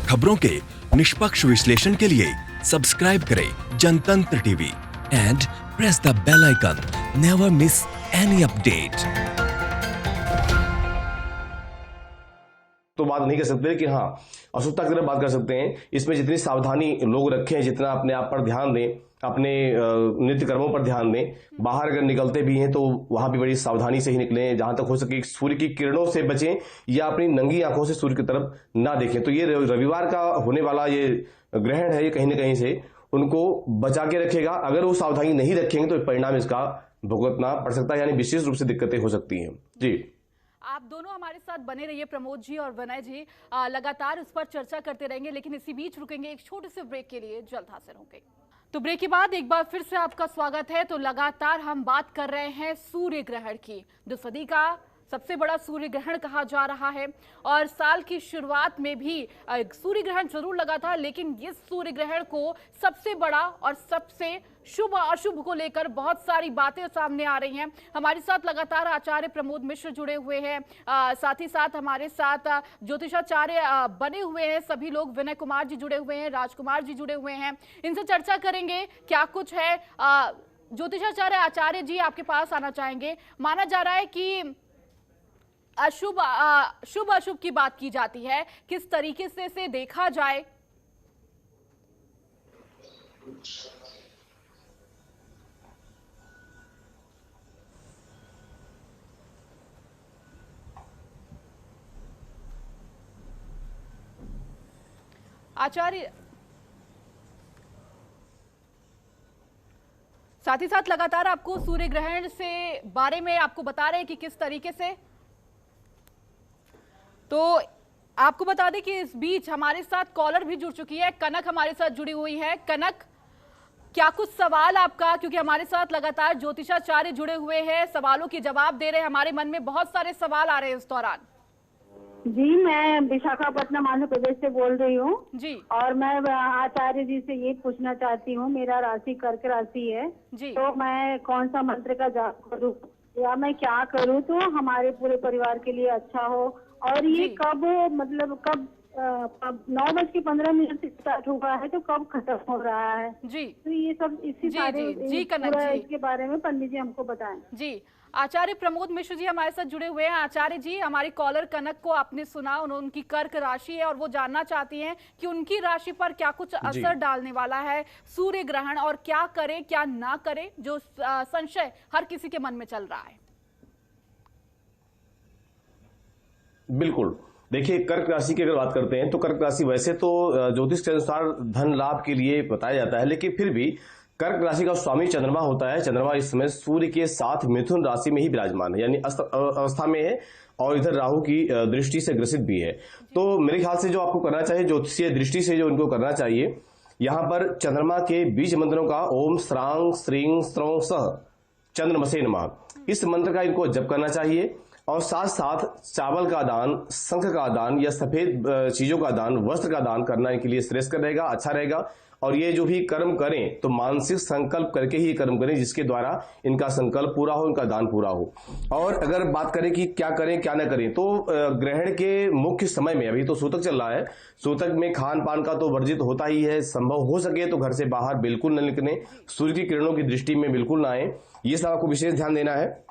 खबरों के निष्पक्ष विश्लेषण के लिए सब्सक्राइब करें Jantantra TV and press the bell icon. Never miss any update. तो बात नहीं कर सकते कि हाँ अशुद्धता की तरफ बात कर सकते हैं। इसमें जितनी सावधानी लोग रखें, जितना अपने आप पर ध्यान दें, अपने नित्य कर्मों पर ध्यान दें, बाहर अगर निकलते भी हैं तो वहां भी बड़ी सावधानी से ही निकलें, जहां तक हो सके सूर्य की किरणों से बचें या अपनी नंगी आंखों से सूर्य की तरफ ना देखें। तो ये रविवार का होने वाला ये ग्रहण है, ये कहीं ना कहीं से उनको बचा के रखेगा। अगर वो सावधानी नहीं रखेंगे तो परिणाम इसका भुगतना पड़ सकता है, यानी विशेष रूप से दिक्कतें हो सकती हैं। जी, आप दोनों हमारे साथ बने रहिए, प्रमोद जी और विनय जी। लगातार इस पर चर्चा करते रहेंगे, लेकिन इसी बीच रुकेंगे एक छोटे से ब्रेक के लिए, जल्द हाजिर होंगे। तो ब्रेक के बाद एक बार फिर से आपका स्वागत है। तो लगातार हम बात कर रहे हैं सूर्य ग्रहण की, जो सदी का सबसे बड़ा सूर्य ग्रहण कहा जा रहा है। और साल की शुरुआत में भी सूर्य ग्रहण जरूर लगा था, लेकिन इस सूर्य ग्रहण को सबसे बड़ा और सबसे शुभ अशुभ को लेकर बहुत सारी बातें सामने आ रही हैं। हमारे साथ लगातार आचार्य प्रमोद मिश्र जुड़े हुए हैं, साथ ही साथ हमारे साथ ज्योतिषाचार्य बने हुए हैं सभी लोग। विनय कुमार जी जुड़े हुए हैं, राजकुमार जी जुड़े हुए हैं। इनसे चर्चा करेंगे क्या कुछ है। ज्योतिषाचार्य आचार्य जी आपके पास आना चाहेंगे। माना जा रहा है कि शुभ अशुभ की बात की जाती है, किस तरीके से इसे देखा जाए। आचार्य, साथ ही साथ लगातार आपको सूर्य ग्रहण से बारे में आपको बता रहे हैं कि किस तरीके से। तो आपको बता दें कि इस बीच हमारे साथ कॉलर भी जुड़ चुकी है, कनक हमारे साथ जुड़ी हुई है। कनक, क्या कुछ सवाल आपका, क्योंकि हमारे साथ लगातार ज्योतिषाचार्य जुड़े हुए हैं, सवालों के जवाब दे रहे हैं। हमारे मन में बहुत सारे सवाल आ रहे हैं इस दौरान। जी, मैं विशाखापट्टनम आंध्र प्रदेश से बोल रही हूँ जी। और मैं आचार्य जी से ये पूछना चाहती हूँ, मेरा राशि कर्क राशि है जी। तो मैं कौन सा मंत्र का जाप करूँ या मैं क्या करूँ तो हमारे पूरे परिवार के लिए अच्छा हो। और ये कब, मतलब कब 9:15 से स्टार्ट हुआ है तो कब खत्म हो रहा है जी। तो ये सब इसी इसके बारे में पंडित जी हमको बताएं। जी, आचार्य प्रमोद मिश्र जी हमारे साथ जुड़े हुए हैं। आचार्य जी, हमारी कॉलर कनक को आपने सुना, उनकी कर्क राशि है और वो जानना चाहती हैं कि उनकी राशि पर क्या कुछ असर डालने वाला है सूर्य ग्रहण, और क्या करें क्या ना करें, जो संशय हर किसी के मन में चल रहा है। बिल्कुल। देखिए, कर्क राशि की अगर बात करते हैं तो कर्क राशि वैसे तो ज्योतिष के अनुसार धन लाभ के लिए बताया जाता है, लेकिन फिर भी कर्क राशि का स्वामी चंद्रमा होता है। चंद्रमा इस समय सूर्य के साथ मिथुन राशि में ही विराजमान है, यानी अवस्था में है, और इधर राहु की दृष्टि से ग्रसित भी है। तो मेरे ख्याल से जो आपको करना चाहिए, ज्योतिषीय दृष्टि से जो इनको करना चाहिए, यहाँ पर चंद्रमा के बीज मंत्रों का ओम श्रांग श्रींग स्त्रौं सह चंद्रमसे नमः, इस मंत्र का इनको जप करना चाहिए। और साथ साथ चावल का दान, शंख का दान या सफेद चीजों का दान, वस्त्र का दान करना इनके लिए श्रेष्ठ रहेगा, अच्छा रहेगा। और ये जो भी कर्म करें तो मानसिक संकल्प करके ही कर्म करें, जिसके द्वारा इनका संकल्प पूरा हो, इनका दान पूरा हो। और अगर बात करें कि क्या करें क्या ना करें, तो ग्रहण के मुख्य समय में, अभी तो सूतक चल रहा है, सूतक में खान पान का तो वर्जित होता ही है। संभव हो सके तो घर से बाहर बिल्कुल न निकलें, सूर्य की किरणों की दृष्टि में बिल्कुल ना आए, ये सब आपको विशेष ध्यान देना है।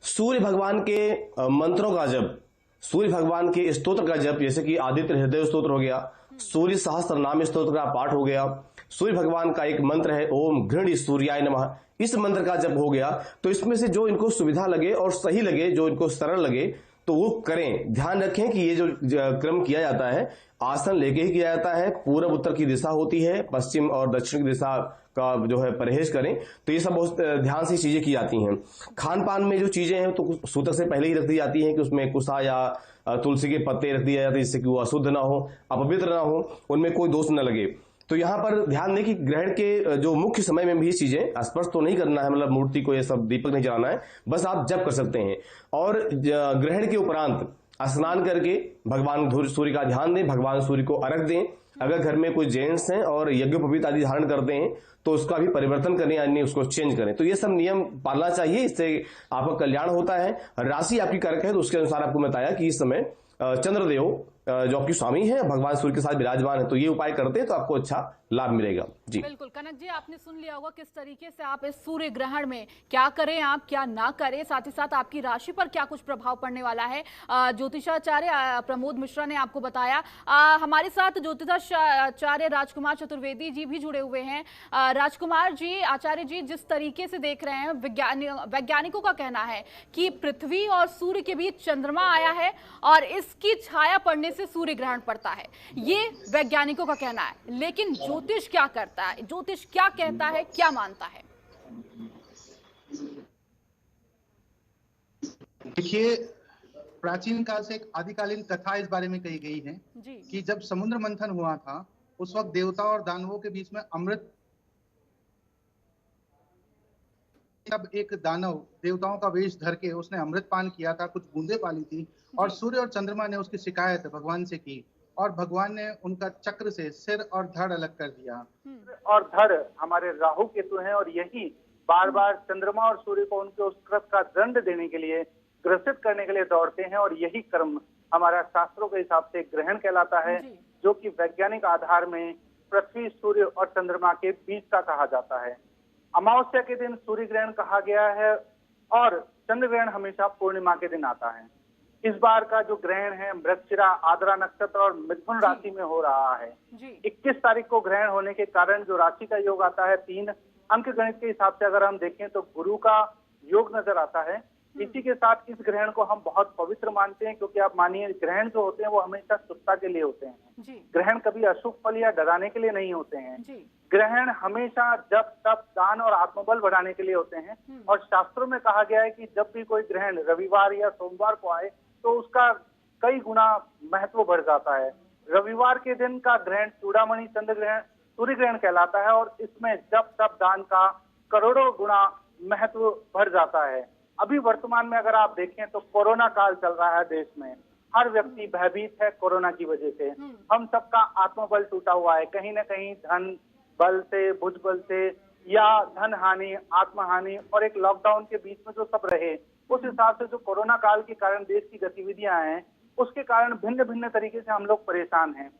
सूर्य भगवान के मंत्रों का जप, सूर्य भगवान के स्तोत्र का जप, जैसे कि आदित्य हृदय स्तोत्र हो गया, सूर्य सहस्त्र नाम स्तोत्र का पाठ हो गया, सूर्य भगवान का एक मंत्र है ओम घृण सूर्याय नमः, इस मंत्र का जप हो गया। तो इसमें से जो इनको सुविधा लगे और सही लगे, जो इनको सरल लगे, तो वो करें। ध्यान रखें कि ये जो क्रम किया जाता है, आसन लेके ही किया जाता है। पूर्व उत्तर की दिशा होती है, पश्चिम और दक्षिण की दिशा का जो है परहेज करें। तो ये सब बहुत ध्यान से चीजें की जाती हैं। खान पान में जो चीजें हैं तो सूतक से पहले ही रख दी जाती हैं कि उसमें कुसा या तुलसी के पत्ते रख दिए जाते हैं, जिससे कि वो अशुद्ध ना हो, अपवित्र ना हो, उनमें कोई दोष न लगे। तो यहाँ पर ध्यान दें कि ग्रहण के जो मुख्य समय में भी चीजें स्पर्श तो नहीं करना है, मतलब मूर्ति को ये सब दीपक नहीं जलाना है, बस आप जप कर सकते हैं। और ग्रहण के उपरांत स्नान करके भगवान सूर्य का ध्यान दें, भगवान सूर्य को अर्घ दें। अगर घर में कोई जेंट्स हैं और यज्ञोपवीत आदि धारण करते हैं तो उसका भी परिवर्तन करें, यानी उसको चेंज करें। तो ये सब नियम पालना चाहिए, इससे आपका कल्याण होता है। राशि आपकी कर्क है तो उसके अनुसार आपको बताया कि इस समय चंद्रदेव जो आपकी स्वामी है भगवान सूर्य के साथ विराजमान है, तो ये उपाय करते हैं तो आपको अच्छा लाभ मिलेगा। जी बिल्कुल कनक जी, आपने सुन लिया होगा किस तरीके से आप इस सूर्य ग्रहण में क्या करें, आप क्या ना करें, साथ ही साथ आपकी राशि पर क्या कुछ प्रभाव पड़ने वाला है। ज्योतिषाचार्य प्रमोद मिश्रा ने आपको बताया। हमारे साथ ज्योतिषाचार्य राजकुमार चतुर्वेदी जी भी जुड़े हुए हैं। राजकुमार जी, आचार्य जी, जिस तरीके से देख रहे हैं, वैज्ञानिकों का कहना है कि पृथ्वी और सूर्य के बीच चंद्रमा आया है और इसकी छाया पड़ने से सूर्य ग्रहण पड़ता है, ये वैज्ञानिकों का कहना है। लेकिन ज्योतिष क्या करता है, ज्योतिष क्या कहता है, क्या मानता है? देखिए, प्राचीन काल से एक आदिकालीन कथा इस बारे में कही गई है कि जब समुद्र मंथन हुआ था उस वक्त देवताओं और दानवों के बीच में अमृत, तब एक दानव देवताओं का वेश धर के उसने अमृत पान किया था, कुछ बूंदे पाली थी और सूर्य और चंद्रमा ने उसकी शिकायत भगवान से की और भगवान ने उनका चक्र से सिर और धड़ अलग कर दिया। और धड़ हमारे राहु केतु हैं और यही बार बार चंद्रमा और सूर्य को उनके उस कृत का दंड देने के लिए, ग्रसित करने के लिए दौड़ते हैं और यही कर्म हमारा शास्त्रों के हिसाब से ग्रहण कहलाता है, जो कि वैज्ञानिक आधार में पृथ्वी, सूर्य और चंद्रमा के बीच का कहा जाता है। अमावस्या के दिन सूर्य ग्रहण कहा गया है और चंद्र ग्रहण हमेशा पूर्णिमा के दिन आता है। इस बार का जो ग्रहण है मृगशिरा, आद्रा नक्षत्र और मिथुन राशि में हो रहा है। 21 तारीख को ग्रहण होने के कारण जो राशि का योग आता है, 3 अंक गणित के हिसाब से अगर हम देखें तो गुरु का योग नजर आता है। इसी के साथ इस ग्रहण को हम बहुत पवित्र मानते हैं, क्योंकि आप मानिए ग्रहण जो होते हैं वो हमेशा शुभता के लिए होते हैं। ग्रहण कभी अशुभ फल या डराने के लिए नहीं होते हैं। ग्रहण हमेशा जप, तप, दान और आत्मबल बढ़ाने के लिए होते हैं। और शास्त्रों में कहा गया है कि जब भी कोई ग्रहण रविवार या सोमवार को आए तो उसका कई गुना महत्व बढ़ जाता है। रविवार के दिन का ग्रहण चूड़ामणि चंद्र ग्रहण, सूर्य ग्रहण कहलाता है और इसमें जप, तप, दान का करोड़ों गुना महत्व बढ़ जाता है। अभी वर्तमान में अगर आप देखें तो कोरोना काल चल रहा है देश में, हर व्यक्ति भयभीत है कोरोना की वजह से। हम सबका आत्मबल टूटा हुआ है, कहीं ना कहीं धन बल से, भुज बल से या धन हानि, आत्महानि और एक लॉकडाउन के बीच में जो सब रहे, उस हिसाब से जो कोरोना काल के कारण देश की गतिविधियां हैं, उसके कारण भिन्न भिन्न तरीके से हम लोग परेशान हैं।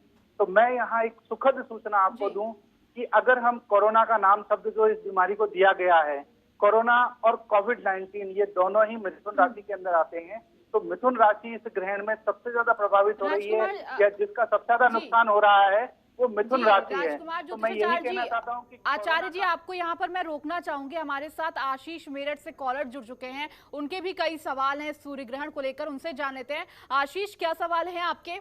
तो मैं यहाँ एक सुखद सूचना आपको दूं कि अगर हम कोरोना का नाम शब्द जो इस बीमारी को दिया गया है, कोरोना और कोविड-19, ये दोनों ही मिथुन राशि के अंदर आते हैं। तो मिथुन राशि इस ग्रहण में सबसे ज्यादा प्रभावित हो रही है या जिसका सबसे ज्यादा नुकसान हो रहा है वो मिथुन राशि है। तो मैं यही कहना चाहता हूँ कि आचार्य जी, आपको यहाँ पर मैं रोकना चाहूंगी। हमारे साथ आशीष मेरठ से कॉलर जुड़ चुके हैं, उनके भी कई सवाल हैं सूर्य ग्रहण को लेकर, उनसे जान लेते हैं। आशीष, क्या सवाल है आपके?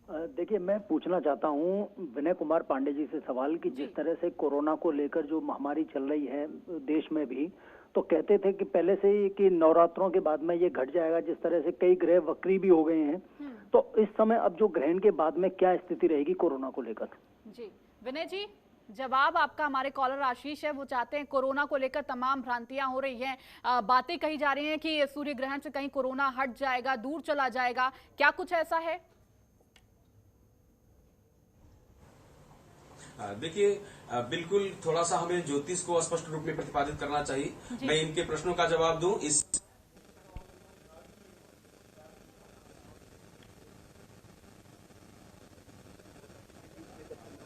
देखिए, मैं पूछना चाहता हूँ विनय कुमार पांडे जी से सवाल कि जिस तरह से कोरोना को लेकर जो महामारी चल रही है देश में भी, तो कहते थे कि पहले से ही कि नवरात्रों के बाद में ये घट जाएगा, जिस तरह से कई ग्रह वक्री भी हो गए हैं। तो इस समय अब जो ग्रहण के बाद में क्या स्थिति रहेगी कोरोना को लेकर? जी विनय जी, जवाब आपका। हमारे कॉलर आशीष है, वो चाहते हैं कोरोना को लेकर तमाम भ्रांतियां हो रही हैं, बातें कही जा रही हैं कि सूर्य ग्रहण से कहीं कोरोना हट जाएगा, दूर चला जाएगा, क्या कुछ ऐसा है? देखिए, बिल्कुल थोड़ा सा हमें ज्योतिष को स्पष्ट रूप में प्रतिपादित करना चाहिए। मैं इनके प्रश्नों का जवाब दूं। इस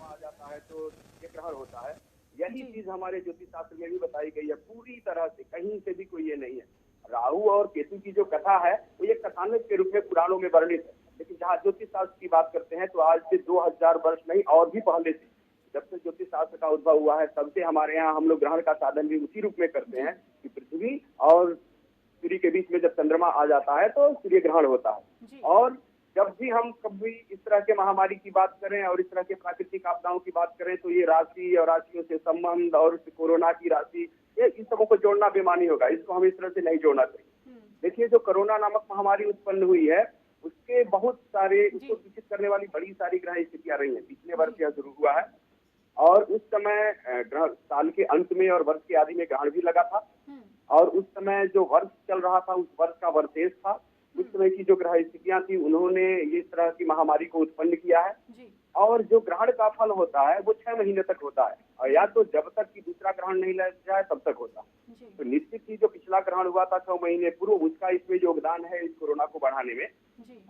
आ जाता है तो ये ग्रहण होता है, यही चीज हमारे ज्योतिष शास्त्र में भी बताई गई है पूरी तरह से, कहीं से भी कोई ये नहीं है। राहु और केतु की जो कथा है वो एक कथानक के रूप में पुराणों में वर्णित है, लेकिन जहाँ ज्योतिष शास्त्र की बात करते हैं तो आज से 2000 वर्ष नहीं और भी पहले से, जब से ज्योतिष शास्त्र का उद्भव हुआ है तब से हमारे यहाँ हम लोग ग्रहण का साधन भी उसी रूप में करते हैं कि पृथ्वी और सूर्य के बीच में जब चंद्रमा आ जाता है तो सूर्य ग्रहण होता है। और जब भी हम कभी इस तरह के महामारी की बात करें और इस तरह के प्राकृतिक आपदाओं की बात करें तो ये राशि और राशियों से संबंध और कोरोना की राशि, ये इन सबों को जोड़ना बेमानी होगा, इसको हम इस तरह से नहीं जोड़ना चाहिए। देखिए, जो कोरोना नामक महामारी उत्पन्न हुई है उसके बहुत सारे, उसको सूचित करने वाली बड़ी सारी ग्रह स्थितियां रही है। पिछले वर्ष यह शुरू हुआ है और उस समय साल के अंत में और वर्ष के आदि में ग्रहण भी लगा था और उस समय जो वर्ष चल रहा था उस वर्ष का वर्षेश था। उस समय की जो ग्रह स्थितियां थी उन्होंने इस तरह की महामारी को उत्पन्न किया है। और जो ग्रहण का फल होता है वो 6 महीने तक होता है और या तो जब तक कि दूसरा ग्रहण नहीं लग जाए तब तक होता है। तो निश्चित ही जो पिछला ग्रहण हुआ था 6 महीने पूर्व, उसका इसमें योगदान है इस कोरोना को बढ़ाने में।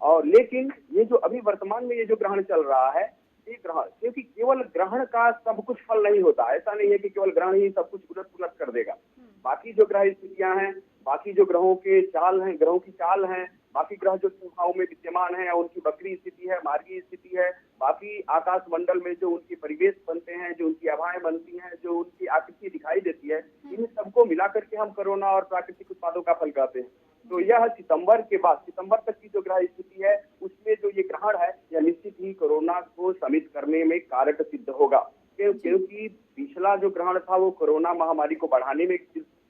और लेकिन ये जो अभी वर्तमान में ये जो ग्रहण चल रहा है, ये ग्रहण, क्योंकि केवल ग्रहण का सब कुछ फल नहीं होता, ऐसा नहीं है कि केवल ग्रहण ही सब कुछ उलट पुलट कर देगा। बाकी जो ग्रह स्थितियां हैं, बाकी जो ग्रहों के चाल हैं, ग्रहों की चाल हैं, बाकी ग्रह जो सिंहाओं में विद्यमान है, उनकी वक्री स्थिति है, मार्गी स्थिति है, बाकी आकाश मंडल में जो उनके परिवेश बनते हैं, जो उनकी आभाएं बनती हैं, जो उनकी आकृति दिखाई देती है, इन सबको मिला करके हम कोरोना और प्राकृतिक उत्पादों का फल कहते हैं। तो यह सितंबर के बाद, सितंबर तक की जो ग्रह स्थिति है, उसमें जो ये ग्रहण है, यह निश्चित ही कोरोना को शमित करने में कारगर सिद्ध होगा, क्योंकि पिछला जो ग्रहण था वो कोरोना महामारी को बढ़ाने में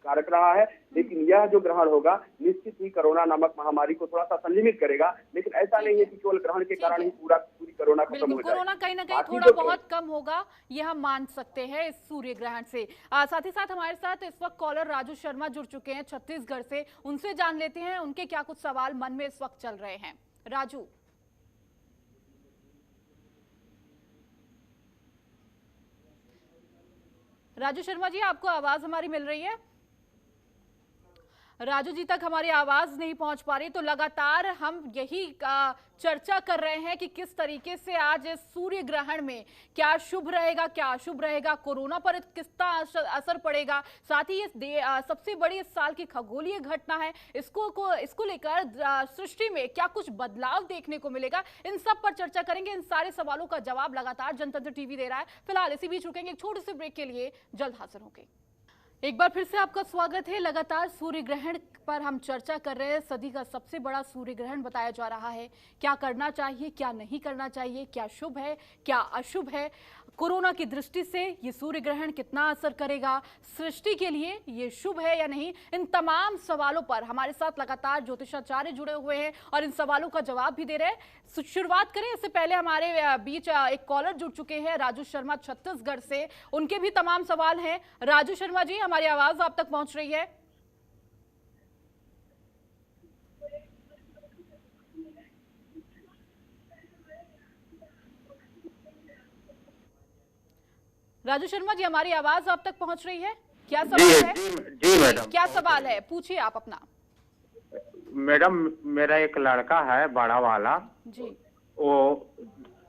कारक रहा है, लेकिन यह जो ग्रहण होगा निश्चित ही कोरोना नामक महामारी को थोड़ा सा संयमित करेगा। लेकिन ऐसा नहीं है कि केवल ग्रहण के कारण ही पूरी कोरोना खत्म हो जाए। कोरोना कहीं ना कहीं थोड़ा बहुत कम होगा, ये हम मान सकते हैं इस सूर्य ग्रहण से। साथ ही साथ हमारे साथ इस वक्त कॉलर राजू शर्मा जुड़ चुके हैं छत्तीसगढ़ से, उनसे जान लेते हैं उनके क्या कुछ सवाल मन में इस वक्त चल रहे हैं। राजू शर्मा जी, आपको आवाज हमारी मिल रही है? राजू जी तक हमारी आवाज नहीं पहुंच पा रही। तो लगातार हम यही चर्चा कर रहे हैं कि किस तरीके से आज इस सूर्य ग्रहण में क्या शुभ रहेगा, क्या अशुभ रहेगा, कोरोना पर कितना असर पड़ेगा, साथ ही ये सबसे बड़ी इस साल की खगोलीय घटना है, इसको लेकर सृष्टि में क्या कुछ बदलाव देखने को मिलेगा, इन सब पर चर्चा करेंगे। इन सारे सवालों का जवाब लगातार जनतंत्र टीवी दे रहा है। फिलहाल इसी बीच रुकेंगे एक छोटे से ब्रेक के लिए, जल्द हाजिर होंगे। एक बार फिर से आपका स्वागत है। लगातार सूर्य ग्रहण पर हम चर्चा कर रहे हैं। सदी का सबसे बड़ा सूर्य ग्रहण बताया जा रहा है। क्या करना चाहिए, क्या नहीं करना चाहिए, क्या शुभ है, क्या अशुभ है, कोरोना की दृष्टि से ये सूर्य ग्रहण कितना असर करेगा, सृष्टि के लिए ये शुभ है या नहीं, इन तमाम सवालों पर हमारे साथ लगातार ज्योतिषाचार्य जुड़े हुए हैं और इन सवालों का जवाब भी दे रहे हैं। शुरुआत करें, इससे पहले हमारे बीच एक कॉलर जुड़ चुके हैं राजू शर्मा छत्तीसगढ़ से, उनके भी तमाम सवाल हैं। राजू शर्मा जी, हमारी आवाज आप तक पहुंच रही है? राजू शर्मा जी, हमारी आवाज आप तक पहुंच रही है? क्या सवाल है? जी मैडम, क्या सवाल है, पूछिए आप अपना। मैडम, मेरा एक लड़का है बड़ा वाला जी, वो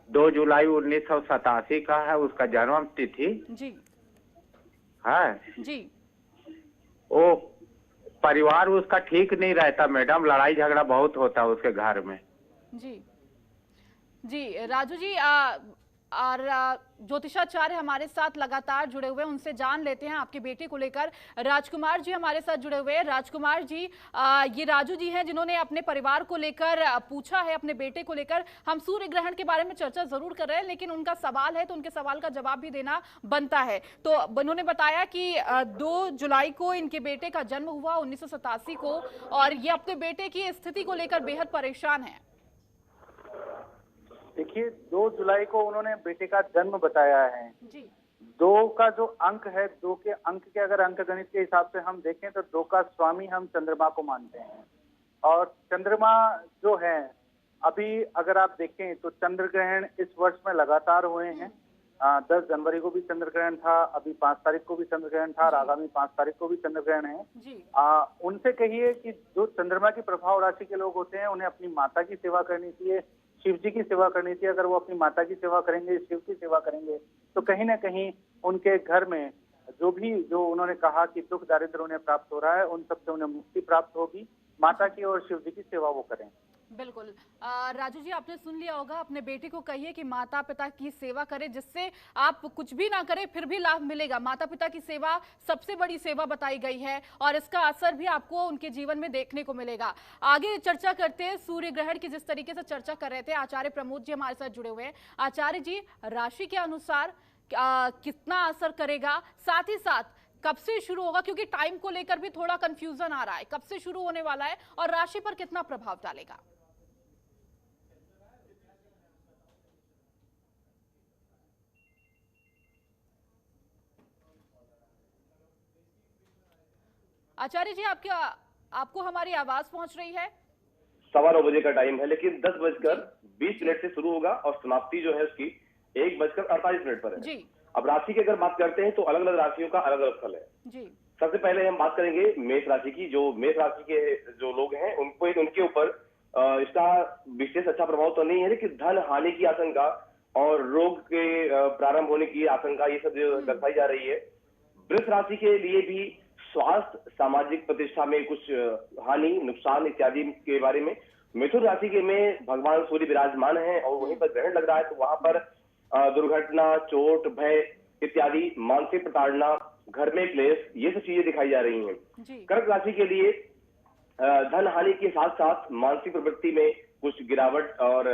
2 जुलाई 1987 का है, उसका जन्म तिथि जी है जी। वो परिवार उसका ठीक नहीं रहता मैडम, लड़ाई झगड़ा बहुत होता है उसके घर में। जी जी राजू जी, और ज्योतिषाचार्य हमारे साथ लगातार जुड़े हुए हैं, उनसे जान लेते हैं आपके बेटे को लेकर। राजकुमार जी हमारे साथ जुड़े हुए हैं। राजकुमार जी, ये राजू जी हैं जिन्होंने अपने परिवार को लेकर पूछा है, अपने बेटे को लेकर। हम सूर्य ग्रहण के बारे में चर्चा जरूर कर रहे हैं, लेकिन उनका सवाल है तो उनके सवाल का जवाब भी देना बनता है। तो उन्होंने बताया कि 2 जुलाई को इनके बेटे का जन्म हुआ 1987 को, और ये अपने बेटे की स्थिति को लेकर बेहद परेशान है। देखिए, 2 जुलाई को उन्होंने बेटे का जन्म बताया है जी। 2 का जो अंक है, 2 के अंक के अगर अंक गणित के हिसाब से हम देखें तो 2 का स्वामी हम चंद्रमा को मानते हैं, और चंद्रमा जो है अभी अगर आप देखें तो चंद्र ग्रहण इस वर्ष में लगातार हुए हैं। 10 जनवरी को भी चंद्र ग्रहण था, अभी 5 तारीख को भी चंद्र ग्रहण था, और आगामी 5 तारीख को भी चंद्र ग्रहण है जी। उनसे कहिए कि जो चंद्रमा की प्रभाव राशि के लोग होते हैं उन्हें अपनी माता की सेवा करनी चाहिए, शिव जी की सेवा करनी चाहिए। अगर वो अपनी माता की सेवा करेंगे, शिव की सेवा करेंगे, तो कहीं ना कहीं उनके घर में जो उन्होंने कहा कि दुख दारिद्र उन्हें प्राप्त हो रहा है, उन सब से उन्हें मुक्ति प्राप्त होगी। माता की और शिव जी की सेवा वो करें। बिल्कुल। राजू जी, आपने सुन लिया होगा, अपने बेटे को कहिए कि माता पिता की सेवा करें, जिससे आप कुछ भी ना करें फिर भी लाभ मिलेगा। माता पिता की सेवा सबसे बड़ी सेवा बताई गई है, और इसका असर भी आपको उनके जीवन में देखने को मिलेगा। आगे चर्चा करते हैं सूर्य ग्रहण की। जिस तरीके से चर्चा कर रहे थे, आचार्य प्रमोद जी हमारे साथ जुड़े हुए हैं। आचार्य जी, राशि के अनुसार कितना असर करेगा, साथ ही साथ कब से शुरू होगा, क्योंकि टाइम को लेकर भी थोड़ा कंफ्यूजन आ रहा है, कब से शुरू होने वाला है और राशि पर कितना प्रभाव डालेगा? आचार्य जी, आपको हमारी आवाज पहुंच रही है? 9:15 बजे का टाइम है, लेकिन 10:20 से शुरू होगा और समाप्ति जो है उसकी 1:48 पर है जी। अब राशि की अगर बात करते हैं तो अलग अलग राशियों का अलग अलग फल है जी। सबसे पहले हम बात करेंगे मेष राशि की। जो मेष राशि के जो लोग हैं उनको उनके ऊपर इसका विशेष अच्छा प्रभाव तो नहीं है, लेकिन धन हानि की आशंका और रोग के प्रारंभ होने की आशंका ये सब जो दर्शाई जा रही है। वृष राशि के लिए भी स्वास्थ्य, सामाजिक प्रतिष्ठा में कुछ हानि, नुकसान इत्यादि के बारे में। मिथुन राशि के में भगवान सूर्य विराजमान है और वहीं पर ग्रहण लग रहा है, तो वहां पर दुर्घटना, चोट, भय इत्यादि, मानसिक प्रताड़ना, घर में क्लेश, ये सब चीजें दिखाई जा रही हैं। कर्क राशि के लिए धन हानि के साथ साथ मानसिक प्रवृत्ति में कुछ गिरावट और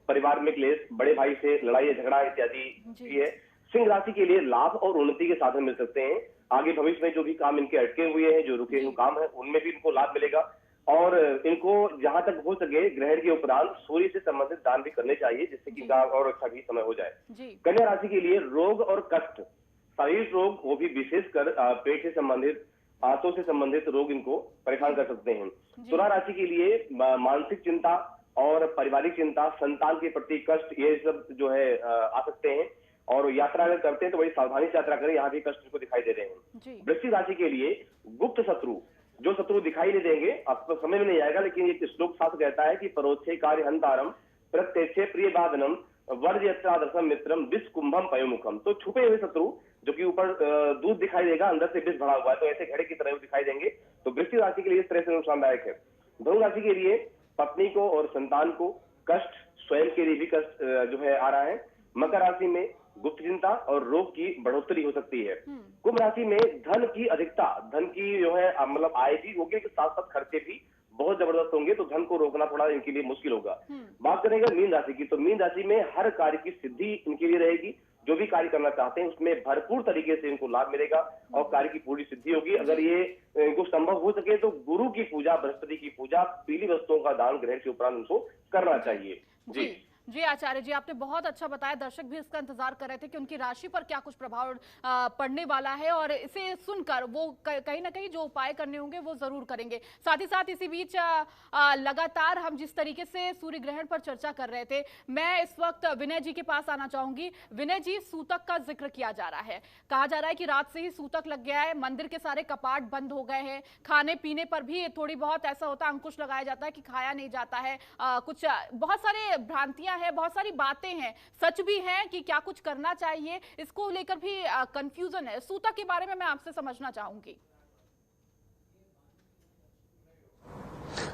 परिवार में क्लेश, बड़े भाई से लड़ाई झगड़ा इत्यादि भी है। सिंह राशि के लिए लाभ और उन्नति के साधन मिल सकते हैं। आगे भविष्य में जो भी काम इनके अटके हुए हैं, जो रुके हुए काम है, उनमें भी इनको लाभ मिलेगा और इनको जहां तक हो सके ग्रहण के उपरांत सूर्य से संबंधित दान भी करने चाहिए, जिससे कि इनका और अच्छा भी समय हो जाए। कन्या राशि के लिए रोग और कष्ट, शारीरिक रोग, वो भी विशेषकर पेट से संबंधित, आंतों से संबंधित रोग इनको परेशान कर सकते हैं। तुला राशि के लिए मानसिक चिंता और पारिवारिक चिंता, संतान के प्रति कष्ट, ये सब जो है आ सकते हैं। और यात्रा अगर करते हैं तो बड़ी सावधानी से यात्रा करें, यहाँ भी कष्ट को दिखाई दे रहे हैं। वृश्चिक राशि के लिए गुप्त शत्रु, जो शत्रु दिखाई नहीं देंगे, आपको समझ में नहीं आएगा, लेकिन एक श्लोक शास्त्र कहता है कि परोक्षे कार्य हंतारम प्रत्यक्षे प्रिय बाधनम वर्जयत्रादर्शम मित्रम विष कुंभम पयोमुखम। तो छुपे हुए शत्रु जो कि ऊपर दूध दिखाई देगा, अंदर से विष भरा हुआ है, तो ऐसे घड़े की तरह दिखाई देंगे। तो वृश्चिक राशि के लिए इस तरह से नुकसानदायक है। धनु राशि के लिए पत्नी को और संतान को कष्ट, स्वयं के लिए भी कष्ट जो है आ रहा है। मकर राशि में गुप्त चिंता और रोग की बढ़ोतरी हो सकती है। कुंभ राशि में धन की अधिकता, धन की जो है मतलब आय भी होगी, के साथ साथ खर्चे भी बहुत जबरदस्त होंगे, तो धन को रोकना थोड़ा इनके लिए मुश्किल होगा। बात करेंगे मीन राशि की, तो मीन राशि में हर कार्य की सिद्धि इनके लिए रहेगी। जो भी कार्य करना चाहते हैं उसमें भरपूर तरीके से इनको लाभ मिलेगा और कार्य की पूरी सिद्धि होगी। अगर ये इनको संभव हो सके तो गुरु की पूजा, बृहस्पति की पूजा, पीली वस्तुओं का दान ग्रहण के उपरांत उनको करना चाहिए। जी आचार्य जी, आपने बहुत अच्छा बताया। दर्शक भी इसका इंतजार कर रहे थे कि उनकी राशि पर क्या कुछ प्रभाव पड़ने वाला है और इसे सुनकर वो कहीं ना कहीं जो उपाय करने होंगे वो जरूर करेंगे। साथ ही साथ इसी बीच लगातार हम जिस तरीके से सूर्य ग्रहण पर चर्चा कर रहे थे, मैं इस वक्त विनय जी के पास आना चाहूंगी। विनय जी, सूतक का जिक्र किया जा रहा है, कहा जा रहा है कि रात से ही सूतक लग गया है, मंदिर के सारे कपाट बंद हो गए हैं, खाने पीने पर भी थोड़ी बहुत ऐसा होता है, अंकुश लगाया जाता है कि खाया नहीं जाता है, कुछ बहुत सारे भ्रांतियां है, बहुत सारी बातें हैं, सच भी है कि क्या कुछ करना चाहिए, इसको लेकर भी कंफ्यूजन है। सूतक के बारे में मैं आपसे समझना चाहूंगी।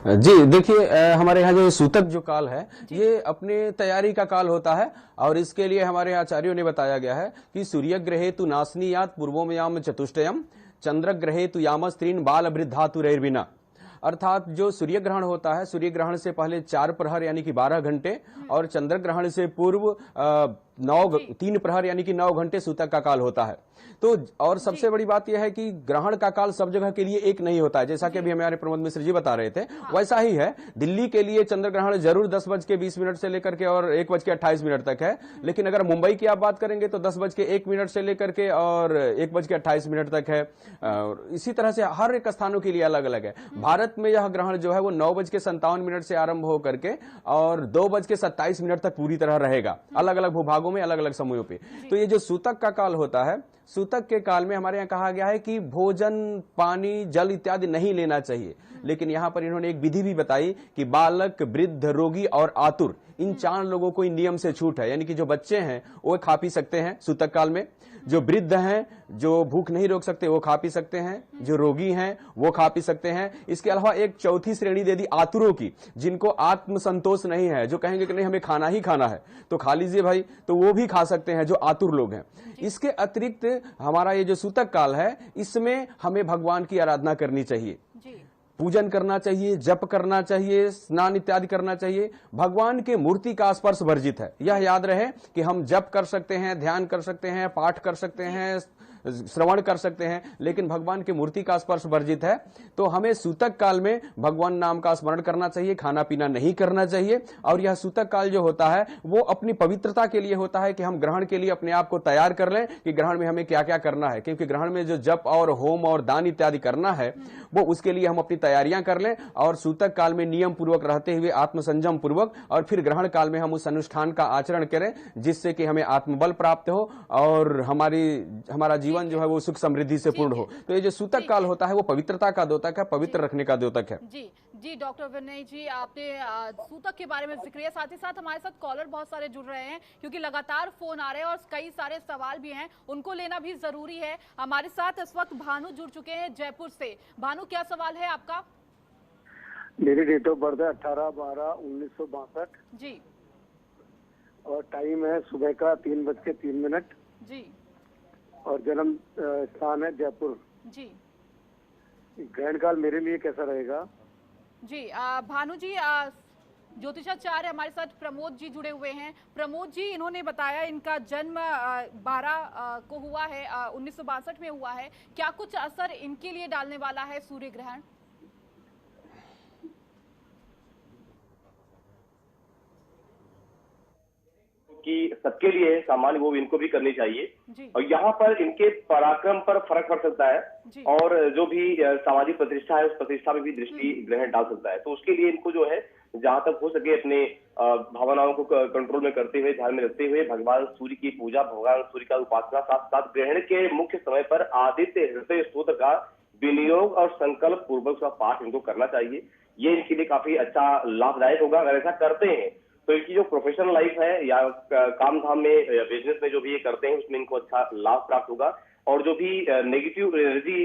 जी देखिए, हमारे यहाँ जो सूतक जो काल है ये अपने तैयारी का काल होता है और इसके लिए हमारे आचार्यों ने बताया गया है कि सूर्य ग्रहे तु नासनीयात पूर्वोमयाम चतुष्टयम चंद्र ग्रहे तु याम स्त्रीन बाल वृद्धातु रैर्विना। अर्थात जो सूर्य ग्रहण होता है, सूर्य ग्रहण से पहले 4 प्रहर यानी कि 12 घंटे और चंद्र ग्रहण से पूर्व 3 प्रहर यानी कि 9 घंटे सूतक का काल होता है। तो और सबसे बड़ी बात यह है कि ग्रहण का काल सब जगह के लिए एक नहीं होता है, जैसा कि अभी हमारे प्रमोद मिश्र जी बता रहे थे, वैसा ही है। दिल्ली के लिए चंद्र ग्रहण जरूर 10:20 से लेकर के और 1:28 तक है, लेकिन अगर मुंबई की आप बात करेंगे तो 10:01 से लेकर के और 1:28 तक है। और इसी तरह से हर एक स्थानों के लिए अलग अलग है। भारत में यह ग्रहण जो है वो 9:57 से आरंभ होकर के और 2:27 तक पूरी तरह रहेगा, अलग अलग भूभागों में, अलग अलग समयों पे। तो ये जो सूतक का काल होता है, सूतक के काल में हमारे यहाँ कहा गया है कि भोजन, पानी, जल इत्यादि नहीं लेना चाहिए, लेकिन यहाँ पर इन्होंने एक विधि भी बताई कि बालक, वृद्ध, रोगी और आतुर, इन 4 लोगों को नियम से छूट है। यानी कि जो बच्चे हैं वो खा पी सकते हैं सूतक काल में, जो वृद्ध हैं, जो भूख नहीं रोक सकते वो खा पी सकते हैं, जो रोगी हैं वो खा पी सकते हैं। इसके अलावा एक चौथी श्रेणी दे दी आतुरों की, जिनको आत्मसंतोष नहीं है, जो कहेंगे कि नहीं हमें खाना ही खाना है तो खा लीजिए भाई, तो वो भी खा सकते हैं, जो आतुर लोग हैं। इसके अतिरिक्त हमारा ये जो सूतक काल है, इसमें हमें भगवान की आराधना करनी चाहिए, पूजन करना चाहिए, जप करना चाहिए, स्नान इत्यादि करना चाहिए। भगवान के मूर्ति का स्पर्श वर्जित है। यह याद रहे कि हम जप कर सकते हैं, ध्यान कर सकते हैं, पाठ कर सकते हैं, श्रवण कर सकते हैं, लेकिन भगवान की मूर्ति का स्पर्श वर्जित है। तो हमें सूतक काल में भगवान नाम का स्मरण करना चाहिए, खाना पीना नहीं करना चाहिए। और यह सूतक काल जो होता है वो अपनी पवित्रता के लिए होता है कि हम ग्रहण के लिए अपने आप को तैयार कर लें कि ग्रहण में हमें क्या क्या करना है, क्योंकि ग्रहण में जो जप और होम और दान इत्यादि करना है वो उसके लिए हम अपनी तैयारियां कर लें और सूतक काल में नियम पूर्वक रहते हुए आत्मसंयम पूर्वक और फिर ग्रहण काल में हम उस अनुष्ठान का आचरण करें जिससे कि हमें आत्मबल प्राप्त हो और हमारा जीवन जीवन जो है वो सुख समृद्धि से पूर्ण हो। तो ये जो सूतक काल होता है वो पवित्रता का द्योतक है, पवित्र रखने का द्योतक है। जी जी डॉक्टर विनय जी, आपने सूतक के बारे में जिक्र किया, साथ ही साथ हमारे साथ कॉलर बहुत सारे जुड़ रहे हैं क्योंकि लगातार फोन आ रहे हैं और कई सारे सवाल भी हैं, उनको लेना भी जरूरी है। हमारे साथ इस वक्त भानु जुड़ चुके हैं जयपुर से। भानु, क्या सवाल है आपका? मेरी डेट ऑफ बर्थ है 18/12/1962 जी, और टाइम है सुबह का 3:03 जी, और जन्म स्थान है जयपुर जी। ग्रहण काल मेरे लिए कैसा रहेगा? जी भानु जी, ज्योतिषाचार्य हमारे साथ प्रमोद जी जुड़े हुए हैं। प्रमोद जी, इन्होंने बताया इनका जन्म 12 को हुआ है, 1962 में हुआ है। क्या कुछ असर इनके लिए डालने वाला है सूर्य ग्रहण? कि सबके लिए है सामान्य, वो इनको भी करनी चाहिए। और यहाँ पर इनके पराक्रम पर फर्क पड़ सकता है और जो भी सामाजिक प्रतिष्ठा है उस प्रतिष्ठा में भी दृष्टि ग्रहण डाल सकता है। तो उसके लिए इनको जो है जहां तक हो सके अपने भावनाओं को कंट्रोल में करते हुए, ध्यान में रखते हुए भगवान सूर्य की पूजा, भगवान सूर्य का उपासना, साथ साथ ग्रहण के मुख्य समय पर आदित्य हृदय स्तोत्र का विनियोग और संकल्प पूर्वक का पाठ इनको करना चाहिए। ये इनके लिए काफी अच्छा लाभदायक होगा। अगर ऐसा करते हैं तो इनकी जो प्रोफेशनल लाइफ है या काम धाम में या बिजनेस में जो भी ये करते हैं उसमें इनको अच्छा लाभ प्राप्त होगा और जो भी नेगेटिव एनर्जी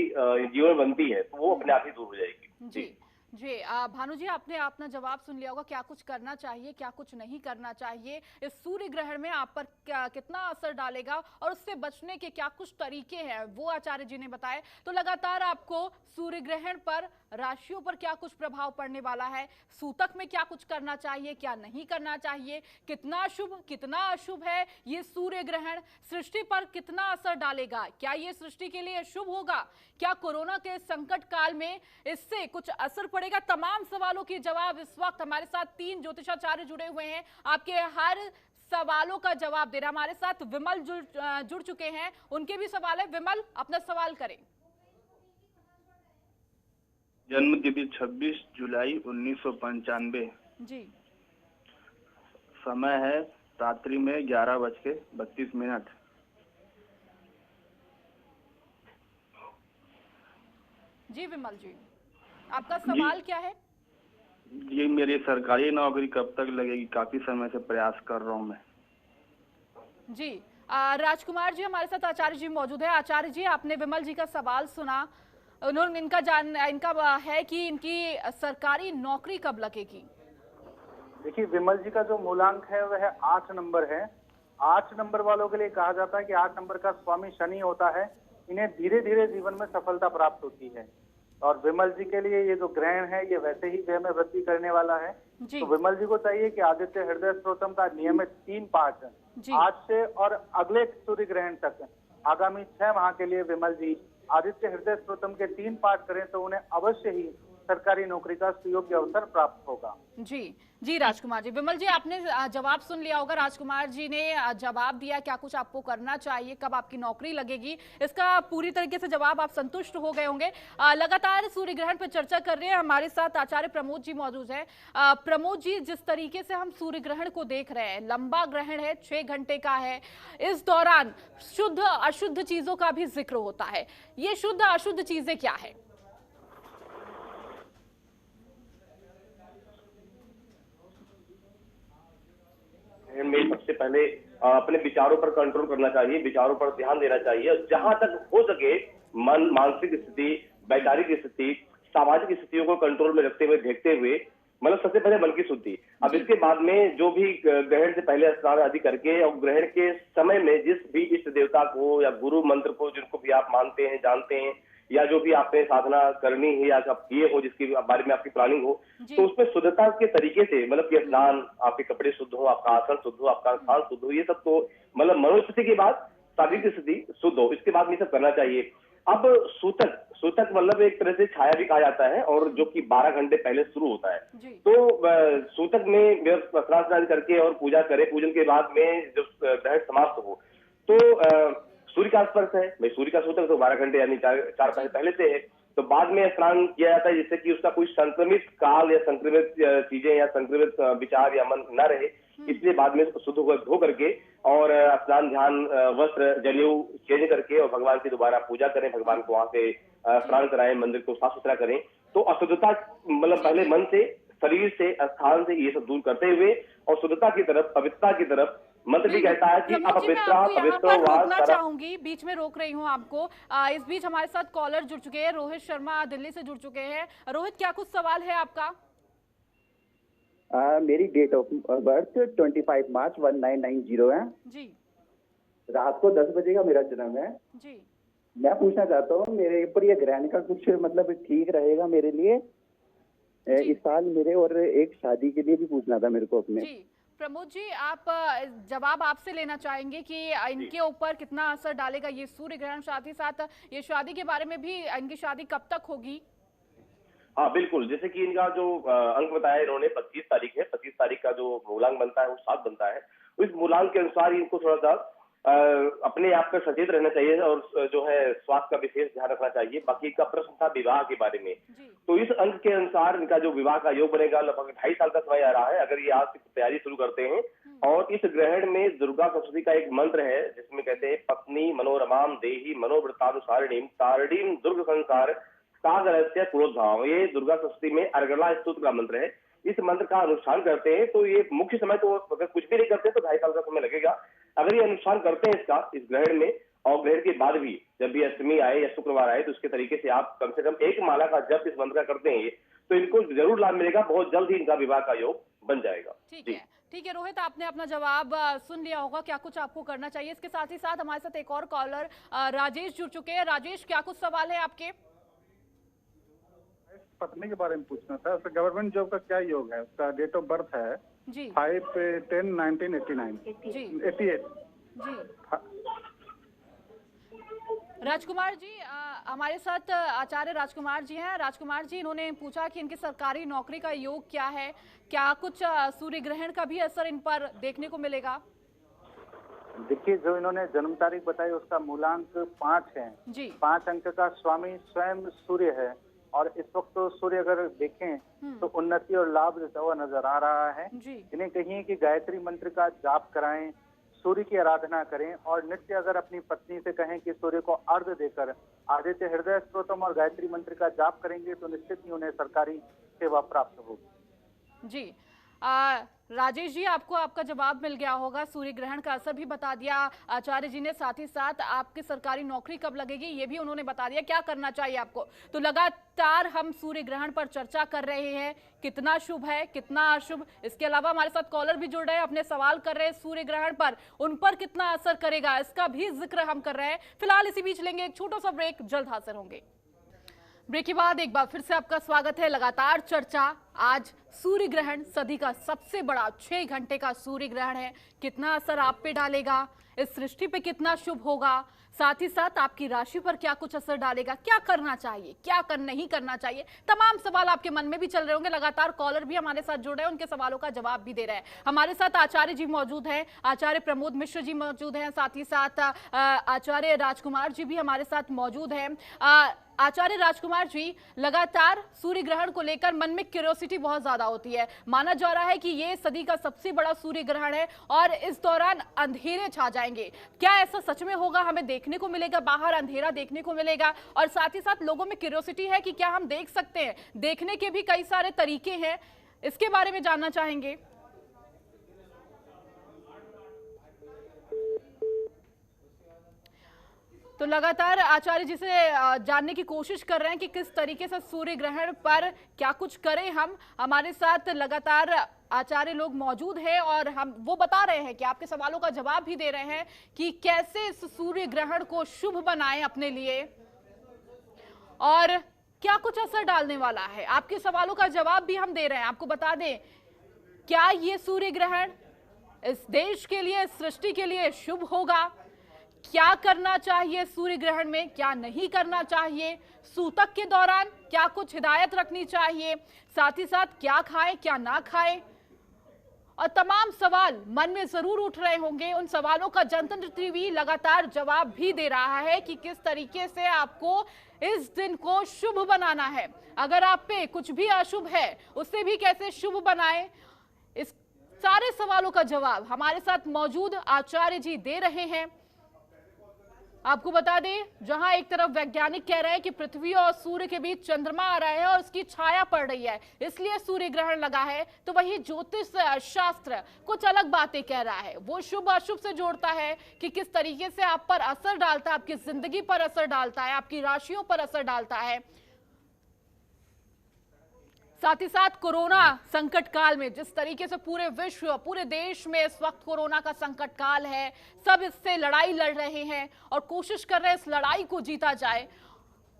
जीवन बनती है तो वो अपने आप ही दूर हो जाएगी। जी जी भानु जी, आपने अपना जवाब सुन लिया होगा, क्या कुछ करना चाहिए, क्या कुछ नहीं करना चाहिए, इस सूर्य ग्रहण में आप पर कितना असर डालेगा और उससे बचने के क्या कुछ तरीके हैं वो आचार्य जी ने बताए। तो लगातार आपको सूर्य ग्रहण पर राशियों पर क्या कुछ प्रभाव पड़ने वाला है, सूतक में क्या कुछ करना चाहिए, क्या नहीं करना चाहिए, कितना शुभ कितना अशुभ है ये सूर्य ग्रहण, सृष्टि पर कितना असर डालेगा, क्या ये सृष्टि के लिए शुभ होगा, क्या कोरोना के संकट काल में इससे कुछ असर पड़ेगा, तमाम सवालों के जवाब इस वक्त हमारे साथ 3 ज्योतिषाचार्य जुड़े हुए हैं आपके हर सवालों का जवाब दे रहा। हमारे साथ विमल जुड़ चुके हैं, उनके भी सवाल है। विमल, अपना सवाल करें। जन्म तिथि 26 जुलाई 1995। जी। समय है रात्रि में 11:32। जी विमल जी, आपका सवाल क्या है? ये मेरी सरकारी नौकरी कब तक लगेगी? काफी समय से प्रयास कर रहा हूँ मैं। जी राजकुमार जी हमारे साथ आचार्य जी मौजूद है। आचार्य जी, आपने विमल जी का सवाल सुना, उन्होंने इनका है कि इनकी सरकारी नौकरी कब लगेगी। देखिए, विमल जी का जो मूलांक है वह 8 नंबर है। 8 नंबर वालों के लिए कहा जाता है कि 8 नंबर का स्वामी शनि होता है, इन्हें धीरे धीरे जीवन में सफलता प्राप्त होती है। और विमल जी के लिए ये जो ग्रहण है ये वैसे ही व्यय में वृद्धि करने वाला है। तो विमल जी को चाहिए कि आदित्य हृदय स्तोत्रम का नियमित 3 पाठ आज से और अगले सूर्य ग्रहण तक आगामी 6 माह के लिए विमल जी आदित्य हृदय स्तोत्रम के 3 पाठ करें तो उन्हें अवश्य ही सरकारी नौकरी का सुयोग्य अवसर प्राप्त होगा। जी जी राजकुमार जी, विमल जी आपने जवाब सुन लिया होगा, राजकुमार जी ने जवाब दिया क्या कुछ आपको करना चाहिए, कब आपकी नौकरी लगेगी, इसका पूरी तरीके से जवाब आप संतुष्ट हो गए होंगे। लगातार सूर्य ग्रहण पर चर्चा कर रहे हैं, हमारे साथ आचार्य प्रमोद जी मौजूद है। प्रमोद जी, जिस तरीके से हम सूर्य ग्रहण को देख रहे हैं, लंबा ग्रहण है, 6 घंटे का है, इस दौरान शुद्ध अशुद्ध चीजों का भी जिक्र होता है, ये शुद्ध अशुद्ध चीजें क्या है? में सबसे पहले अपने विचारों पर कंट्रोल करना चाहिए, विचारों पर ध्यान देना चाहिए। जहां तक हो सके मन, मानसिक स्थिति, वैचारिक स्थिति, सामाजिक स्थितियों को कंट्रोल में रखते हुए, देखते हुए, मतलब सबसे पहले मन की शुद्धि। अब इसके बाद में जो भी ग्रहण से पहले स्नान आदि करके और ग्रहण के समय में जिस भी इष्ट देवता को या गुरु मंत्र को, जिनको भी आप मानते हैं, जानते हैं, या जो भी आपने साधना करनी है या आप किए हो, जिसके बारे में आपकी प्लानिंग हो, तो उसमें शुद्धता के तरीके से, मतलब कि स्नान, आपके कपड़े शुद्ध हो, आपका आसन शुद्ध हो, आपका स्थान शुद्ध हो, ये सब तो मतलब मनोस्थिति के बाद शारीरिक स्थिति शुद्ध हो, इसके बाद ये सब करना चाहिए। अब सूतक मतलब एक तरह से छाया भी कहा जाता है और जो कि 12 घंटे पहले शुरू होता है। तो सूतक में स्नान करके और पूजा करें, पूजन के बाद में जब ग्रहण समाप्त हो तो सूर्य का स्पर्श है, भाई सूर्य का सूतक तो 12 घंटे यानी 4 पहले से है, तो बाद में स्नान किया जाता है जिससे कि उसका कोई संक्रमित काल या संक्रमित चीजें या संक्रमित विचार या मन न रहे। इसलिए बाद में शुद्ध धो करके और स्नान ध्यान वस्त्र जनेऊ चेंज करके और भगवान की दोबारा पूजा करें, भगवान को वहां से स्नान कराएं, मंदिर को साफ सुथरा करें। तो अशुद्धता मतलब पहले मन से, शरीर से, स्थान से ये सब दूर करते हुए और शुद्धता की तरफ, पवित्रता की तरफ मंत्र भी कहता है कि रोकना चाहूंगी, बीच में रोक रही हूँ आपको। इस बीच हमारे साथ कॉलर जुड़ चुके हैं, रोहित शर्मा दिल्ली से जुड़ चुके हैं। रोहित, क्या कुछ सवाल है आपका? मेरी डेट ऑफ बर्थ 25 मार्च 1990 है जी। रात को 10 बजे का मेरा जन्म है जी। मैं पूछना चाहता हूँ मेरे ऊपर ये ग्रहण का कुछ मतलब ठीक रहेगा मेरे लिए इस साल मेरे, और एक शादी के लिए भी पूछना था मेरे को अपने। जी प्रमोद जी, आप जवाब आपसे लेना चाहेंगे कि इनके ऊपर कितना असर डालेगा ये सूर्य ग्रहण, साथ ही साथ ये शादी के बारे में भी, इनकी शादी कब तक होगी? हाँ बिल्कुल, जैसे कि इनका जो अंक बताया इन्होंने 25 तारीख है, 25 तारीख का जो मूलांक बनता है वो 7 बनता है। उस मूलांक के अनुसार इनको थोड़ा सा अपने आप पर सचेत रहना चाहिए और जो है स्वास्थ्य का विशेष ध्यान रखना चाहिए। बाकी का प्रश्न था विवाह के बारे में, तो इस अंक के अनुसार इनका जो विवाह का योग बनेगा लगभग 2.5 साल का समय आ रहा है अगर ये आज से तैयारी शुरू करते हैं। और इस ग्रहण में दुर्गा सप्तशती का एक मंत्र है जिसमें कहते हैं पत्नी मनोरमाम देही मनोवृत्तानुसारिणीम तारडीम दुर्ग संसार सागरस्य पुरोद्धाम। ये दुर्गा सप्तशती में अर्गला स्तोत्र का मंत्र है। इस मंत्र का अनुष्ठान करते हैं तो ये मुख्य समय तो अगर कुछ भी नहीं करते तो 2.5 साल का समय लगेगा। अगर ये अनुष्ठान करते हैं इसका इस ग्रहण में और ग्रहण के बाद भी जब भी अष्टमी आए या शुक्रवार आए तो उसके तरीके से आप कम से कम एक माला का जप इस मंत्र का करते हैं तो इनको जरूर लाभ मिलेगा। बहुत जल्द ही इनका विवाह का योग बन जाएगा। ठीक है रोहित, आपने अपना जवाब सुन लिया होगा, क्या कुछ आपको करना चाहिए। इसके साथ ही साथ हमारे साथ एक और कॉलर राजेश जुड़ चुके हैं। राजेश, क्या कुछ सवाल है आपके? पत्नी के बारे में पूछना था, उसका गवर्नमेंट जॉब का क्या योग है? उसका डेट ऑफ बर्थ है जी 5/10/1989 88 जी। राजकुमार जी, हमारे साथ आचार्य राजकुमार जी हैं। राजकुमार जी, इन्होंने पूछा कि इनकी सरकारी नौकरी का योग क्या है, क्या कुछ सूर्य ग्रहण का भी असर इन पर देखने को मिलेगा? देखिए, जो इन्होंने जन्म तारीख बताई उसका मूलांक 5 है जी। 5 अंक का स्वामी स्वयं सूर्य है और इस वक्त तो सूर्य अगर देखें तो उन्नति और लाभ देता हुआ नजर आ रहा है। इन्हें कहिए कि गायत्री मंत्र का जाप कराएं, सूर्य की आराधना करें और नित्य अगर अपनी पत्नी से कहें कि सूर्य को अर्घ्य देकर आदित्य हृदय स्तोत्रम और गायत्री मंत्र का जाप करेंगे तो निश्चित ही उन्हें सरकारी सेवा प्राप्त होगी। जी राजेश जी, आपको आपका जवाब मिल गया होगा। सूर्य ग्रहण का असर भी बता दिया आचार्य जी ने, साथ ही साथ आपकी सरकारी नौकरी कब लगेगी ये भी उन्होंने बता दिया, क्या करना चाहिए आपको। तो लगातार हम सूर्य ग्रहण पर चर्चा कर रहे हैं, कितना शुभ है कितना अशुभ। इसके अलावा हमारे साथ कॉलर भी जुड़ रहे हैं, अपने सवाल कर रहे हैं सूर्य ग्रहण पर, उन पर कितना असर करेगा इसका भी जिक्र हम कर रहे हैं। फिलहाल इसी बीच लेंगे एक छोटा सा ब्रेक, जल्द हाजिर होंगे। ब्रेक के बाद एक बार फिर से आपका स्वागत है। लगातार चर्चा, आज सूर्य ग्रहण सदी का सबसे बड़ा 6 घंटे का सूर्य ग्रहण है, कितना असर आप पे डालेगा, इस सृष्टि पे कितना शुभ होगा, साथ ही साथ आपकी राशि पर क्या कुछ असर डालेगा, क्या करना चाहिए क्या नहीं करना चाहिए, तमाम सवाल आपके मन में भी चल रहे होंगे। लगातार कॉलर भी हमारे साथ जुड़ रहे हैं, उनके सवालों का जवाब भी दे रहे हैं। हमारे साथ आचार्य जी मौजूद हैं, आचार्य प्रमोद मिश्र जी मौजूद हैं, साथ ही साथ आचार्य राजकुमार जी भी हमारे साथ मौजूद हैं। आचार्य राजकुमार जी, लगातार सूर्य ग्रहण को लेकर मन में क्यूरियोसिटी बहुत ज्यादा होती है। माना जा रहा है कि ये सदी का सबसे बड़ा सूर्य ग्रहण है और इस दौरान अंधेरे छा जाएंगे। क्या ऐसा सच में होगा? हमें देखने को मिलेगा, बाहर अंधेरा देखने को मिलेगा, और साथ ही साथ लोगों में क्यूरियोसिटी है कि क्या हम देख सकते हैं। देखने के भी कई सारे तरीके हैं, इसके बारे में जानना चाहेंगे। तो लगातार आचार्य जी से जानने की कोशिश कर रहे हैं कि किस तरीके से सूर्य ग्रहण पर क्या कुछ करें हम। हमारे साथ लगातार आचार्य लोग मौजूद हैं और हम वो बता रहे हैं कि आपके सवालों का जवाब भी दे रहे हैं कि कैसे इस सूर्य ग्रहण को शुभ बनाएं अपने लिए और क्या कुछ असर डालने वाला है। आपके सवालों का जवाब भी हम दे रहे हैं। आपको बता दें, क्या ये सूर्य ग्रहण इस देश के लिए, इस सृष्टि के लिए शुभ होगा? क्या करना चाहिए सूर्य ग्रहण में, क्या नहीं करना चाहिए? सूतक के दौरान क्या कुछ हिदायत रखनी चाहिए? साथ ही साथ क्या खाएं क्या ना खाएं? और तमाम सवाल मन में जरूर उठ रहे होंगे। उन सवालों का जनतंत्र टीवी लगातार जवाब भी दे रहा है कि किस तरीके से आपको इस दिन को शुभ बनाना है। अगर आप पे कुछ भी अशुभ है उसे भी कैसे शुभ बनाएं, इस सारे सवालों का जवाब हमारे साथ मौजूद आचार्य जी दे रहे हैं। आपको बता दें, जहां एक तरफ वैज्ञानिक कह रहे हैं कि पृथ्वी और सूर्य के बीच चंद्रमा आ रहा है और उसकी छाया पड़ रही है, इसलिए सूर्य ग्रहण लगा है, तो वही ज्योतिष शास्त्र कुछ अलग बातें कह रहा है। वो शुभ अशुभ से जोड़ता है कि किस तरीके से आप पर असर डालता है, आपकी जिंदगी पर असर डालता है, आपकी राशियों पर असर डालता है। साथ ही साथ कोरोना संकट काल में जिस तरीके से पूरे विश्व, पूरे देश में इस वक्त कोरोना का संकट काल है, सब इससे लड़ाई लड़ रहे हैं और कोशिश कर रहे हैं इस लड़ाई को जीता जाए।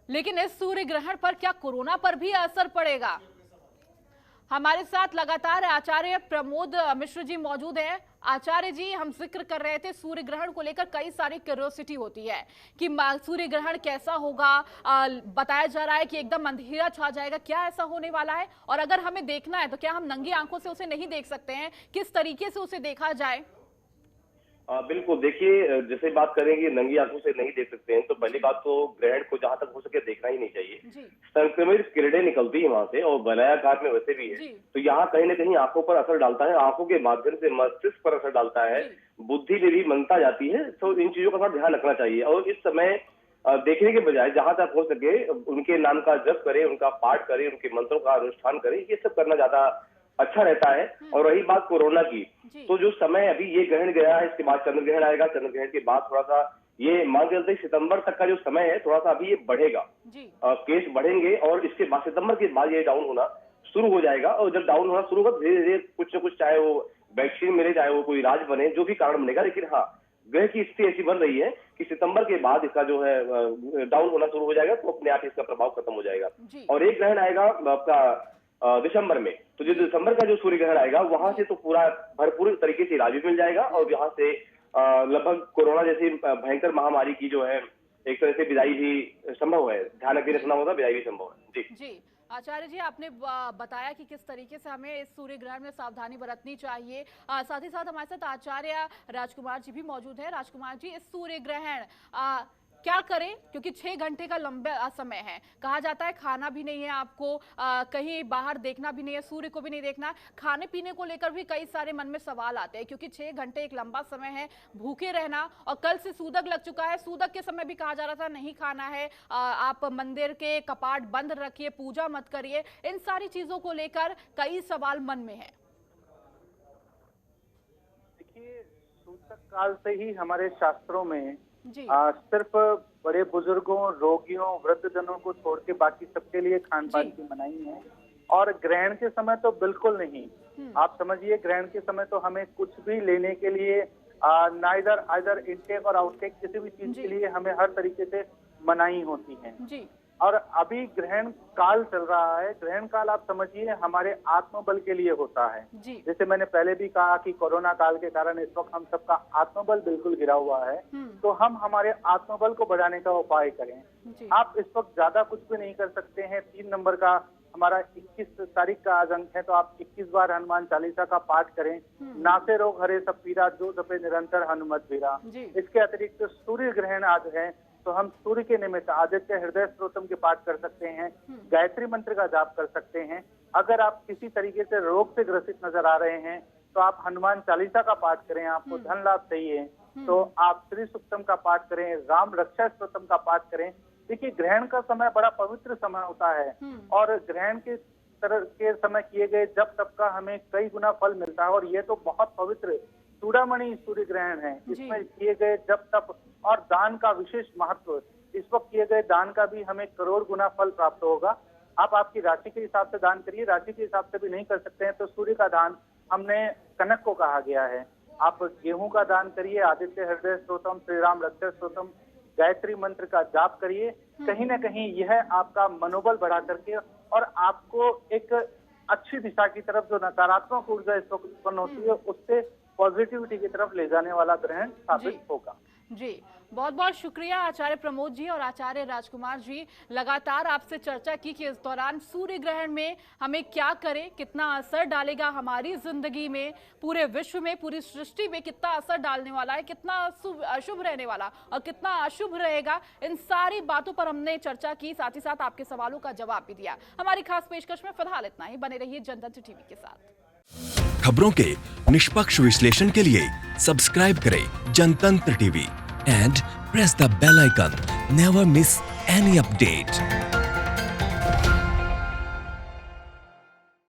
लेकिन इस सूर्य ग्रहण पर क्या कोरोना पर भी असर पड़ेगा? हमारे साथ लगातार आचार्य प्रमोद मिश्र जी मौजूद हैं। आचार्य जी, हम जिक्र कर रहे थे सूर्य ग्रहण को लेकर कई सारी क्यूरियोसिटी होती है कि सूर्य ग्रहण कैसा होगा। बताया जा रहा है कि एकदम अंधेरा छा जाएगा, क्या ऐसा होने वाला है? और अगर हमें देखना है तो क्या हम नंगी आंखों से उसे नहीं देख सकते हैं? किस तरीके से उसे देखा जाए? बिल्कुल, देखिए, जैसे बात करेंगे नंगी आंखों से नहीं देख सकते हैं, तो पहली बात तो ग्रहण को जहां तक हो सके देखना ही नहीं चाहिए। संक्रमित किरणें निकलती है वहां से और वलयाकार में वैसे भी है, तो यहाँ कहीं ना कहीं आंखों पर असर डालता है, आंखों के माध्यम से मस्तिष्क पर असर डालता है, बुद्धि में भी मनता जाती है। तो इन चीजों का थोड़ा ध्यान रखना चाहिए और इस समय देखने के बजाय जहां तक हो सके उनके नाम का जप करें, उनका पाठ करें, उनके मंत्रों का अनुष्ठान करें, ये सब करना ज्यादा अच्छा रहता है। और रही बात कोरोना की, तो जो समय अभी ये ग्रहण गया है, इसके बाद चंद्र ग्रहण आएगा, चंद्र ग्रहण के बाद थोड़ा सा ये मान के चलते सितंबर तक का जो समय है थोड़ा सा अभी ये बढ़ेगा, केस बढ़ेंगे और इसके बाद सितंबर के बाद ये डाउन होना शुरू हो जाएगा। और जब डाउन होना शुरू होगा धीरे धीरे कुछ न कुछ, चाहे वो वैक्सीन मिले, चाहे वो कोई इलाज बने, जो भी कारण बनेगा, लेकिन हाँ ग्रह की स्थिति ऐसी बन रही है कि सितंबर के बाद इसका जो है डाउन होना शुरू हो जाएगा, तो अपने आप इसका प्रभाव खत्म हो जाएगा। और एक ग्रहण आएगा आपका दिसंबर में, तो जो दिसंबर का जो सूर्य ग्रहण आएगा वहां से तो पूरा भरपूर तरीके से इलाज भी मिल जाएगा और यहाँ से लगभग कोरोना जैसी भयंकर महामारी की जो है एक तरह से विदाई भी संभव है। ध्यान रखना होगा, विदाई भी संभव है। जी आचार्य जी, आपने बताया कि किस तरीके से हमें इस सूर्य ग्रहण में सावधानी बरतनी चाहिए। साथ ही साथ हमारे साथ आचार्य राजकुमार जी भी मौजूद है। राजकुमार जी, इस सूर्य ग्रहण क्या करें, क्योंकि 6 घंटे का लंबा समय है, कहा जाता है खाना भी नहीं है आपको, कहीं बाहर देखना भी नहीं है, सूर्य को भी नहीं देखना, खाने पीने को लेकर भी कई सारे मन में सवाल आते हैं, क्योंकि 6 घंटे एक लंबा समय है, भूखे रहना। और कल से सूतक लग चुका है, सूतक के समय भी कहा जा रहा था नहीं खाना है, आप मंदिर के कपाट बंद रखिए, पूजा मत करिए। इन सारी चीजों को लेकर कई सवाल मन में है। देखिए, सूतक काल से ही हमारे शास्त्रों में सिर्फ बड़े बुजुर्गों, रोगियों, वृद्धजनों को छोड़ के बाकी सबके लिए खान पान की मनाही है। और ग्रहण के समय तो बिल्कुल नहीं। आप समझिए, ग्रहण के समय तो हमें कुछ भी लेने के लिए आइदर इनटेक और आउटटेक किसी भी चीज के लिए हमें हर तरीके से मनाही होती है। और अभी ग्रहण काल चल रहा है। ग्रहण काल आप समझिए हमारे आत्मबल के लिए होता है। जैसे मैंने पहले भी कहा कि कोरोना काल के कारण इस वक्त हम सबका आत्मबल बिल्कुल गिरा हुआ है, तो हम हमारे आत्मबल को बढ़ाने का उपाय करें। आप इस वक्त ज्यादा कुछ भी नहीं कर सकते हैं। 3 नंबर का हमारा 21 तारीख का आज अंक है, तो आप 21 बार हनुमान चालीसा का पाठ करें। नासे रोग हरे सब पीरा, जो जपे निरंतर हनुमत वीरा। इसके अतिरिक्त सूर्य ग्रहण आज है, तो हम सूर्य के निमित्त आदित्य हृदय स्तोत्रम के पाठ कर सकते हैं, गायत्री मंत्र का जाप कर सकते हैं। अगर आप किसी तरीके से रोग से ग्रसित नजर आ रहे हैं तो आप हनुमान चालीसा का पाठ करें। आपको धन लाभ चाहिए तो आप श्री सूक्तम का पाठ करें, राम रक्षा स्तोत्रम का पाठ करें। देखिए, ग्रहण का समय बड़ा पवित्र समय होता है और ग्रहण के तरह के समय किए गए जब तब का हमें कई गुना फल मिलता है। और ये तो बहुत पवित्र चूड़ामणि सूर्य ग्रहण है। इसमें किए गए जब तब और दान का विशेष महत्व, इस वक्त किए गए दान का भी हमें करोड़ गुना फल प्राप्त होगा। आप आपकी राशि के हिसाब से दान करिए, राशि के हिसाब से भी नहीं कर सकते हैं तो सूर्य का दान हमने कनक को कहा गया है। आप गेहूं का दान करिए, आदित्य हृदय स्तोत्रम, श्री राम रक्षा स्तोत्रम, गायत्री मंत्र का जाप करिए। कहीं ना कहीं यह आपका मनोबल बढ़ा करके और आपको एक अच्छी दिशा की तरफ, जो नकारात्मक ऊर्जा इस वक्त उत्पन्न होती है, उससे पॉजिटिविटी की तरफ ले जाने वाला ग्रहण साबित होगा। जी, बहुत बहुत शुक्रिया आचार्य प्रमोद जी और आचार्य राजकुमार जी। लगातार आपसे चर्चा की कि इस दौरान सूर्य ग्रहण में हमें क्या करें, कितना असर डालेगा हमारी जिंदगी में, पूरे विश्व में, पूरी सृष्टि में कितना असर डालने वाला है, कितना अशुभ रहने वाला और कितना अशुभ रहेगा। इन सारी बातों पर हमने चर्चा की, साथ ही साथ आपके सवालों का जवाब भी दिया। हमारी खास पेशकश में फिलहाल इतना ही। बने रहिए जनतंत्र टीवी के साथ। खबरों के निष्पक्ष विश्लेषण के लिए सब्सक्राइब करें Jantantra TV and press the bell icon. Never miss any update.